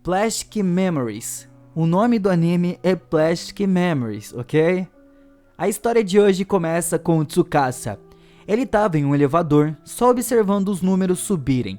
Plastic Memories. O nome do anime é Plastic Memories, ok? A história de hoje começa com o Tsukasa. Ele estava em um elevador, só observando os números subirem.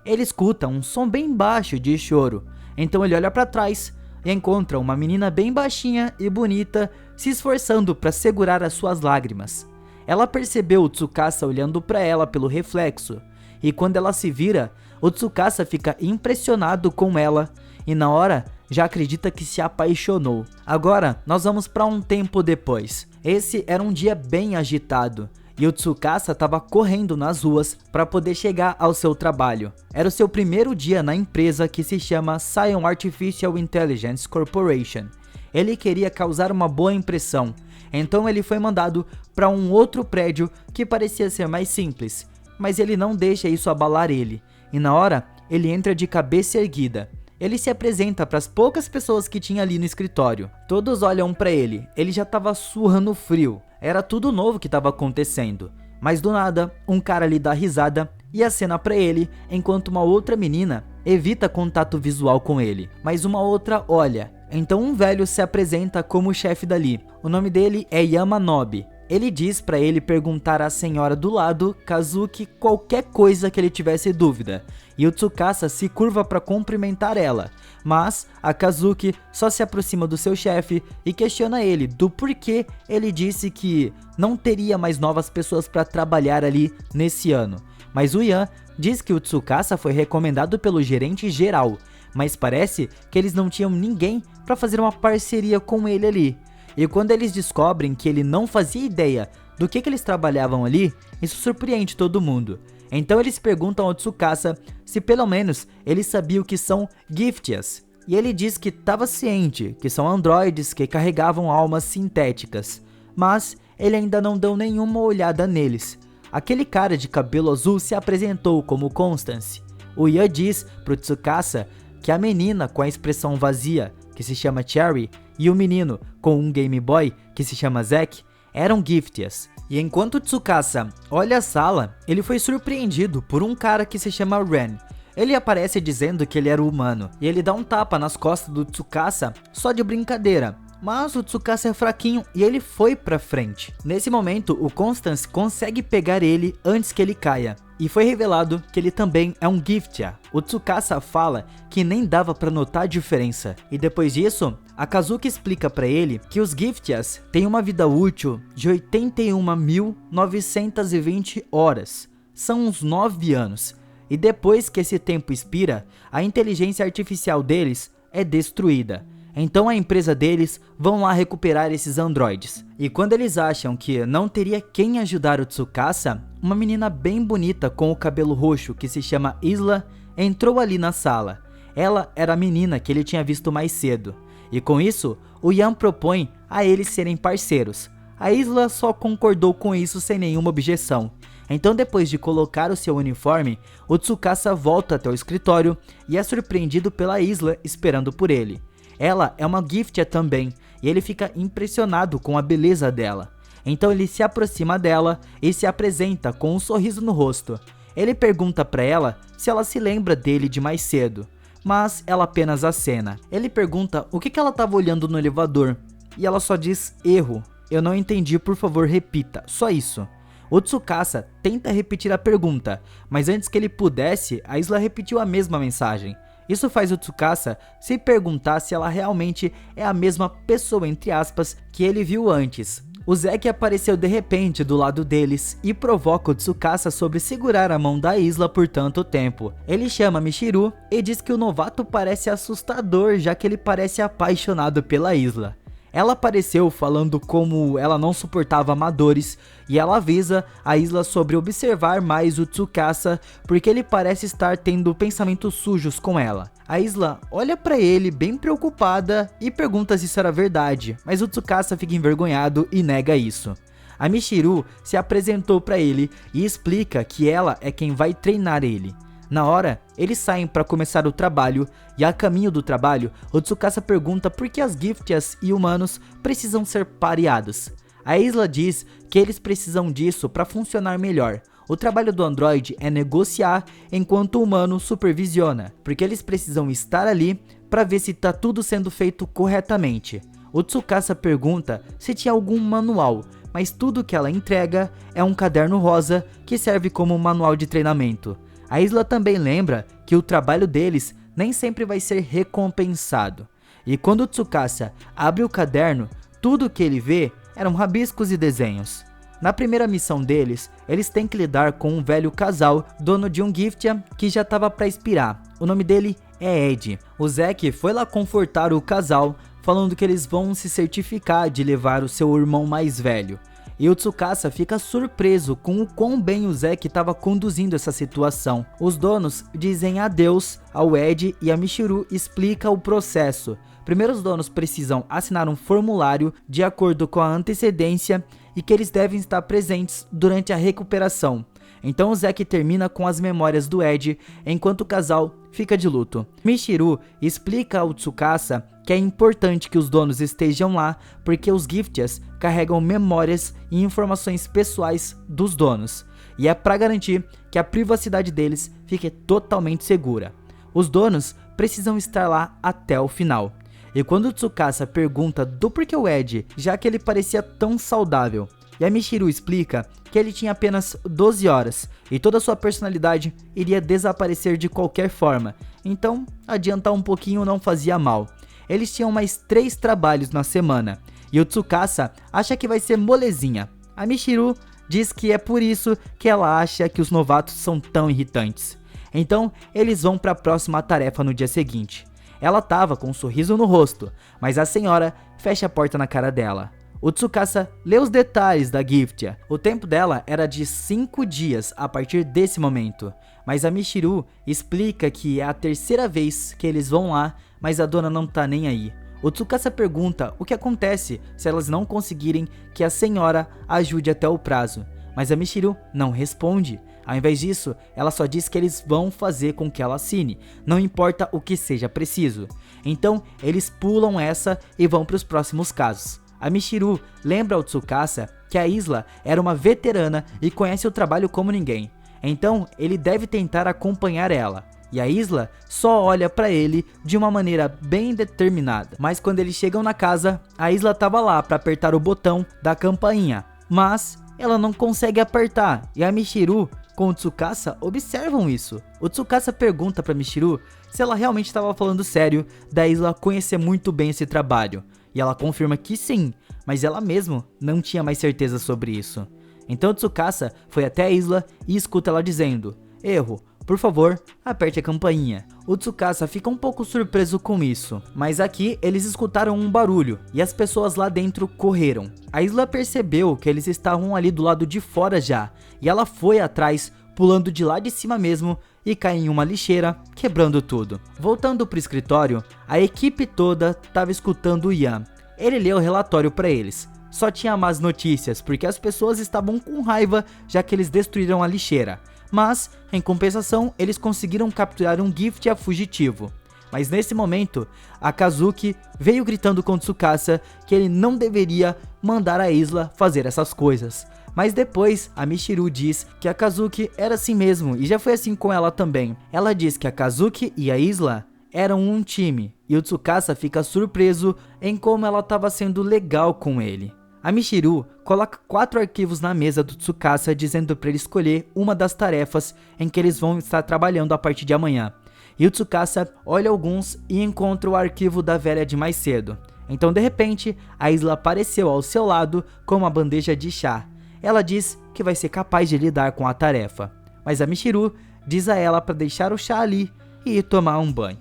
Ele escuta um som bem baixo de choro, então ele olha para trás e encontra uma menina bem baixinha e bonita se esforçando para segurar as suas lágrimas. Ela percebeu o Tsukasa olhando para ela pelo reflexo, e quando ela se vira, o Tsukasa fica impressionado com ela e na hora já acredita que se apaixonou. Agora nós vamos para um tempo depois. Esse era um dia bem agitado e o Tsukasa estava correndo nas ruas para poder chegar ao seu trabalho. Era o seu primeiro dia na empresa que se chama Scion Artificial Intelligence Corporation. Ele queria causar uma boa impressão, então ele foi mandado para um outro prédio que parecia ser mais simples, mas ele não deixa isso abalar ele, e na hora ele entra de cabeça erguida. Ele se apresenta para as poucas pessoas que tinha ali no escritório. Todos olham para ele já estava suando frio. Era tudo novo que estava acontecendo. Mas do nada, um cara lhe dá risada e acena para ele, enquanto uma outra menina evita contato visual com ele. Mas uma outra olha. Então um velho se apresenta como o chefe dali. O nome dele é Yamanobe. Ele diz para ele perguntar à senhora do lado, Kazuki, qualquer coisa que ele tivesse dúvida, e o Tsukasa se curva para cumprimentar ela, mas a Kazuki só se aproxima do seu chefe e questiona ele do porquê ele disse que não teria mais novas pessoas para trabalhar ali nesse ano. Mas o Yan diz que o Tsukasa foi recomendado pelo gerente geral, mas parece que eles não tinham ninguém para fazer uma parceria com ele ali. E quando eles descobrem que ele não fazia ideia do que eles trabalhavam ali, isso surpreende todo mundo. Então eles perguntam ao Tsukasa se pelo menos ele sabia o que são Giftias. E ele diz que estava ciente que são androides que carregavam almas sintéticas, mas ele ainda não deu nenhuma olhada neles. Aquele cara de cabelo azul se apresentou como Constance. O Yan diz pro Tsukasa que a menina com a expressão vazia, que se chama Cherry, e o menino com um Game Boy, que se chama Zack, eram Giftias. E enquanto Tsukasa olha a sala, ele foi surpreendido por um cara que se chama Ren. Ele aparece dizendo que ele era humano, e ele dá um tapa nas costas do Tsukasa só de brincadeira. Mas o Tsukasa é fraquinho e ele foi pra frente. Nesse momento, o Constance consegue pegar ele antes que ele caia. E foi revelado que ele também é um Giftia. O Tsukasa fala que nem dava pra notar a diferença. E depois disso, a Kazuki explica pra ele que os Giftias têm uma vida útil de 81.920 horas. São uns 9 anos. E depois que esse tempo expira, a inteligência artificial deles é destruída. Então a empresa deles vão lá recuperar esses androides. E quando eles acham que não teria quem ajudar o Tsukasa, uma menina bem bonita com o cabelo roxo que se chama Isla entrou ali na sala. Ela era a menina que ele tinha visto mais cedo. E com isso, o Yan propõe a eles serem parceiros. A Isla só concordou com isso sem nenhuma objeção. Então depois de colocar o seu uniforme, o Tsukasa volta até o escritório e é surpreendido pela Isla esperando por ele. Ela é uma Giftia também, e ele fica impressionado com a beleza dela. Então ele se aproxima dela e se apresenta com um sorriso no rosto. Ele pergunta para ela se ela se lembra dele de mais cedo, mas ela apenas acena. Ele pergunta o que ela estava olhando no elevador, e ela só diz erro. Eu não entendi, por favor repita, só isso. O Tsukasa tenta repetir a pergunta, mas antes que ele pudesse, a Isla repetiu a mesma mensagem. Isso faz o Tsukasa se perguntar se ela realmente é a mesma pessoa, entre aspas, que ele viu antes. O Zack apareceu de repente do lado deles e provoca o Tsukasa sobre segurar a mão da Isla por tanto tempo. Ele chama Michiru e diz que o novato parece assustador, já que ele parece apaixonado pela Isla. Ela apareceu falando como ela não suportava amadores e ela avisa a Isla sobre observar mais o Tsukasa porque ele parece estar tendo pensamentos sujos com ela. A Isla olha pra ele bem preocupada e pergunta se isso era verdade, mas o Tsukasa fica envergonhado e nega isso. A Michiru se apresentou pra ele e explica que ela é quem vai treinar ele. Na hora, eles saem para começar o trabalho e a caminho do trabalho, o Tsukasa pergunta por que as Giftias e humanos precisam ser pareados. A Isla diz que eles precisam disso para funcionar melhor. O trabalho do androide é negociar enquanto o humano supervisiona, porque eles precisam estar ali para ver se tá tudo sendo feito corretamente. O Tsukasa pergunta se tinha algum manual, mas tudo que ela entrega é um caderno rosa que serve como manual de treinamento. A Isla também lembra que o trabalho deles nem sempre vai ser recompensado. E quando o Tsukasa abre o caderno, tudo que ele vê eram rabiscos e desenhos. Na primeira missão deles, eles têm que lidar com um velho casal, dono de um Giftia, que já estava para expirar. O nome dele é Ed. O Zack foi lá confortar o casal, falando que eles vão se certificar de levar o seu irmão mais velho. E o Tsukasa fica surpreso com o quão bem o Zack estava conduzindo essa situação. Os donos dizem adeus ao Ed e a Michiru explica o processo. Primeiro, os donos precisam assinar um formulário de acordo com a antecedência e que eles devem estar presentes durante a recuperação. Então o Zack termina com as memórias do Ed, enquanto o casal fica de luto. Michiru explica ao Tsukasa que é importante que os donos estejam lá, porque os Giftias carregam memórias e informações pessoais dos donos, e é para garantir que a privacidade deles fique totalmente segura. Os donos precisam estar lá até o final. E quando o Tsukasa pergunta do porquê o Ed, já que ele parecia tão saudável, e a Michiru explica que ele tinha apenas 12 horas e toda a sua personalidade iria desaparecer de qualquer forma, então adiantar um pouquinho não fazia mal. Eles tinham mais 3 trabalhos na semana, e o Tsukasa acha que vai ser molezinha. A Michiru diz que é por isso que ela acha que os novatos são tão irritantes. Então eles vão para a próxima tarefa no dia seguinte. Ela tava com um sorriso no rosto, mas a senhora fecha a porta na cara dela. O Tsukasa lê os detalhes da Giftia. O tempo dela era de 5 dias a partir desse momento, mas a Michiru explica que é a terceira vez que eles vão lá, mas a dona não tá nem aí. O Tsukasa pergunta o que acontece se elas não conseguirem que a senhora ajude até o prazo, mas a Michiru não responde. Ao invés disso, ela só diz que eles vão fazer com que ela assine, não importa o que seja preciso. Então eles pulam essa e vão para os próximos casos. A Michiru lembra ao Tsukasa que a Isla era uma veterana e conhece o trabalho como ninguém, então ele deve tentar acompanhar ela. E a Isla só olha pra ele de uma maneira bem determinada. Mas quando eles chegam na casa, a Isla tava lá pra apertar o botão da campainha, mas ela não consegue apertar, e a Michiru com o Tsukasa observam isso. O Tsukasa pergunta pra Michiru se ela realmente estava falando sério da Isla conhecer muito bem esse trabalho, e ela confirma que sim, mas ela mesma não tinha mais certeza sobre isso. Então o Tsukasa foi até a Isla e escuta ela dizendo: "Erro, por favor, aperte a campainha." O Tsukasa fica um pouco surpreso com isso, mas aqui eles escutaram um barulho e as pessoas lá dentro correram. A Isla percebeu que eles estavam ali do lado de fora já, e ela foi atrás, pulando de lá de cima mesmo, e cai em uma lixeira, quebrando tudo. Voltando pro escritório, a equipe toda estava escutando o Yan. Ele leu o relatório para eles. Só tinha más notícias, porque as pessoas estavam com raiva já que eles destruíram a lixeira. Mas, em compensação, eles conseguiram capturar um Giftia fugitivo. Mas nesse momento, a Kazuki veio gritando com Tsukasa que ele não deveria mandar a Isla fazer essas coisas. Mas depois, a Michiru diz que a Kazuki era assim mesmo, e já foi assim com ela também. Ela diz que a Kazuki e a Isla eram um time, e o Tsukasa fica surpreso em como ela estava sendo legal com ele. A Michiru coloca 4 arquivos na mesa do Tsukasa, dizendo para ele escolher uma das tarefas em que eles vão estar trabalhando a partir de amanhã. E o Tsukasa olha alguns e encontra o arquivo da velha de mais cedo. Então de repente, a Isla apareceu ao seu lado com uma bandeja de chá. Ela diz que vai ser capaz de lidar com a tarefa, mas a Michiru diz a ela para deixar o chá ali e ir tomar um banho.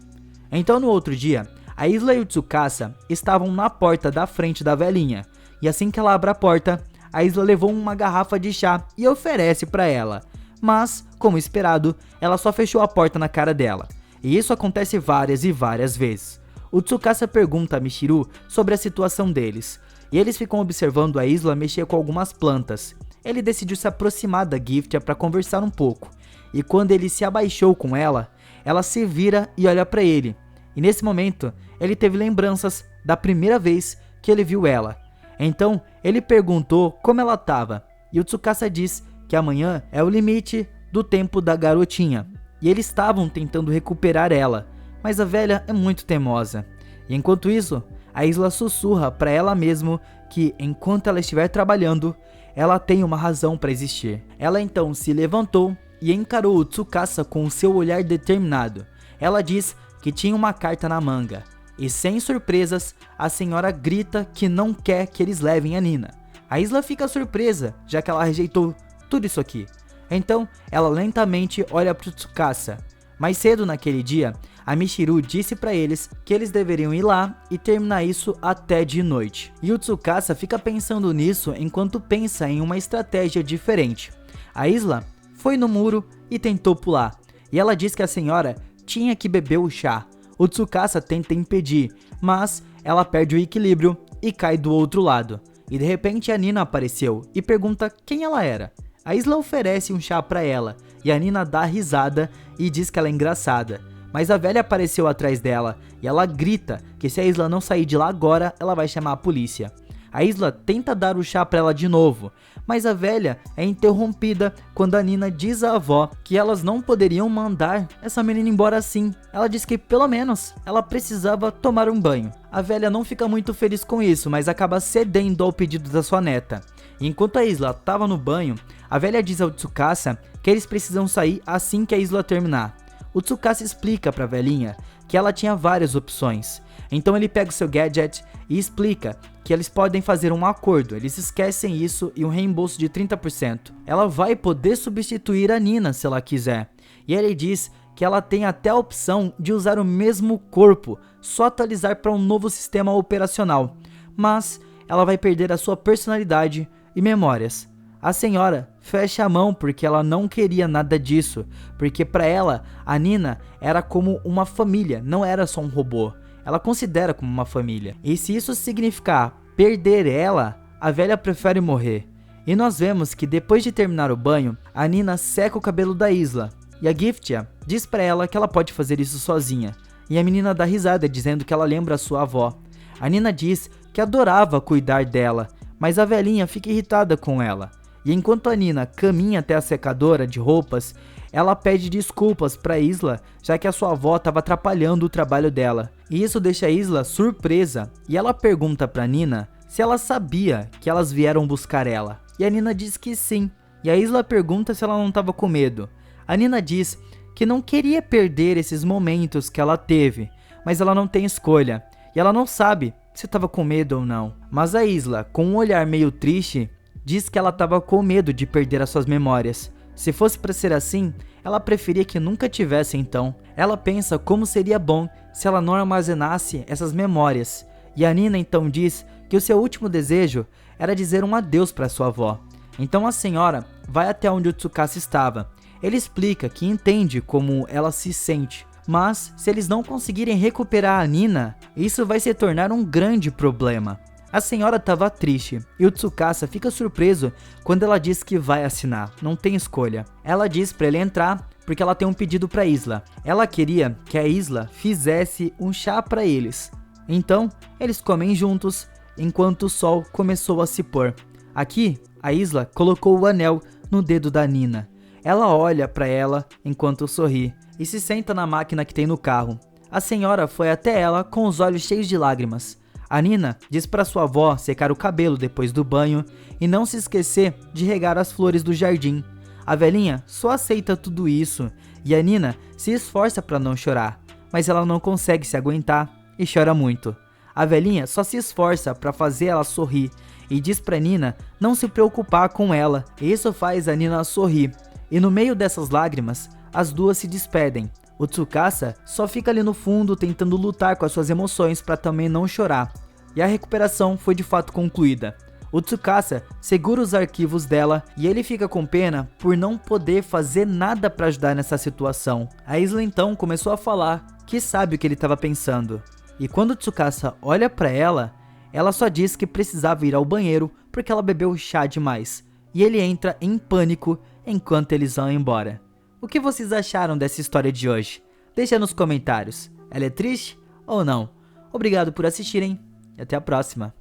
Então no outro dia, a Isla e o Tsukasa estavam na porta da frente da velhinha. E assim que ela abre a porta, a Isla levou uma garrafa de chá e oferece para ela. Mas, como esperado, ela só fechou a porta na cara dela. E isso acontece várias e várias vezes. O Tsukasa pergunta a Michiru sobre a situação deles. E eles ficam observando a Isla mexer com algumas plantas. Ele decidiu se aproximar da Giftia para conversar um pouco. E quando ele se abaixou com ela, ela se vira e olha para ele. E nesse momento, ele teve lembranças da primeira vez que ele viu ela. Então, ele perguntou como ela estava, e o Tsukasa diz que amanhã é o limite do tempo da garotinha, e eles estavam tentando recuperar ela, mas a velha é muito teimosa. E enquanto isso, a Isla sussurra para ela mesma que enquanto ela estiver trabalhando, ela tem uma razão para existir. Ela então se levantou e encarou o Tsukasa com o seu olhar determinado. Ela diz que tinha uma carta na manga. E sem surpresas, a senhora grita que não quer que eles levem a Nina. A Isla fica surpresa, já que ela rejeitou tudo isso aqui. Então, ela lentamente olha para o Tsukasa. Mais cedo naquele dia, a Michiru disse para eles que eles deveriam ir lá e terminar isso até de noite. E o Tsukasa fica pensando nisso enquanto pensa em uma estratégia diferente. A Isla foi no muro e tentou pular. E ela diz que a senhora tinha que beber o chá. O Tsukasa tenta impedir, mas ela perde o equilíbrio e cai do outro lado. E de repente a Nina apareceu e pergunta quem ela era. A Isla oferece um chá para ela e a Nina dá risada e diz que ela é engraçada. Mas a velha apareceu atrás dela e ela grita que se a Isla não sair de lá agora, ela vai chamar a polícia. A Isla tenta dar o chá para ela de novo, mas a velha é interrompida quando a Nina diz à avó que elas não poderiam mandar essa menina embora assim. Ela diz que pelo menos ela precisava tomar um banho. A velha não fica muito feliz com isso, mas acaba cedendo ao pedido da sua neta. E enquanto a Isla estava no banho, a velha diz ao Tsukasa que eles precisam sair assim que a Isla terminar. O Tsukasa explica para a velhinha que ela tinha várias opções. Então ele pega o seu gadget e explica que eles podem fazer um acordo, eles esquecem isso e um reembolso de 30%. Ela vai poder substituir a Nina se ela quiser. E ele diz que ela tem até a opção de usar o mesmo corpo, só atualizar para um novo sistema operacional. Mas ela vai perder a sua personalidade e memórias. A senhora fecha a mão porque ela não queria nada disso, porque para ela a Nina era como uma família, não era só um robô. Ela considera como uma família. E se isso significar perder ela, a velha prefere morrer. E nós vemos que depois de terminar o banho, a Nina seca o cabelo da Isla. E a Giftia diz pra ela que ela pode fazer isso sozinha. E a menina dá risada dizendo que ela lembra a sua avó. A Nina diz que adorava cuidar dela, mas a velhinha fica irritada com ela. E enquanto a Nina caminha até a secadora de roupas, ela pede desculpas para Isla, já que a sua avó estava atrapalhando o trabalho dela. E isso deixa a Isla surpresa, e ela pergunta para Nina se ela sabia que elas vieram buscar ela. E a Nina diz que sim, e a Isla pergunta se ela não estava com medo. A Nina diz que não queria perder esses momentos que ela teve, mas ela não tem escolha, e ela não sabe se estava com medo ou não. Mas a Isla, com um olhar meio triste, diz que ela estava com medo de perder as suas memórias. Se fosse para ser assim, ela preferia que nunca tivesse então. Ela pensa como seria bom se ela não armazenasse essas memórias. E a Nina então diz que o seu último desejo era dizer um adeus para sua avó. Então a senhora vai até onde o Tsukasa estava. Ele explica que entende como ela se sente, mas se eles não conseguirem recuperar a Nina, isso vai se tornar um grande problema. A senhora estava triste e o Tsukasa fica surpreso quando ela diz que vai assinar, não tem escolha. Ela diz para ele entrar porque ela tem um pedido para Isla. Ela queria que a Isla fizesse um chá para eles. Então, eles comem juntos enquanto o sol começou a se pôr. Aqui, a Isla colocou o anel no dedo da Nina. Ela olha para ela enquanto sorri e se senta na máquina que tem no carro. A senhora foi até ela com os olhos cheios de lágrimas. A Nina diz para sua avó secar o cabelo depois do banho e não se esquecer de regar as flores do jardim. A velhinha só aceita tudo isso e a Nina se esforça para não chorar, mas ela não consegue se aguentar e chora muito. A velhinha só se esforça para fazer ela sorrir e diz para Nina não se preocupar com ela. Isso faz a Nina sorrir e no meio dessas lágrimas as duas se despedem. O Tsukasa só fica ali no fundo tentando lutar com as suas emoções para também não chorar. E a recuperação foi de fato concluída. O Tsukasa segura os arquivos dela e ele fica com pena por não poder fazer nada para ajudar nessa situação. A Isla então começou a falar que sabe o que ele estava pensando. E quando o Tsukasa olha para ela, ela só diz que precisava ir ao banheiro porque ela bebeu chá demais. E ele entra em pânico enquanto eles vão embora. O que vocês acharam dessa história de hoje? Deixa nos comentários. Ela é triste ou não? Obrigado por assistirem e até a próxima.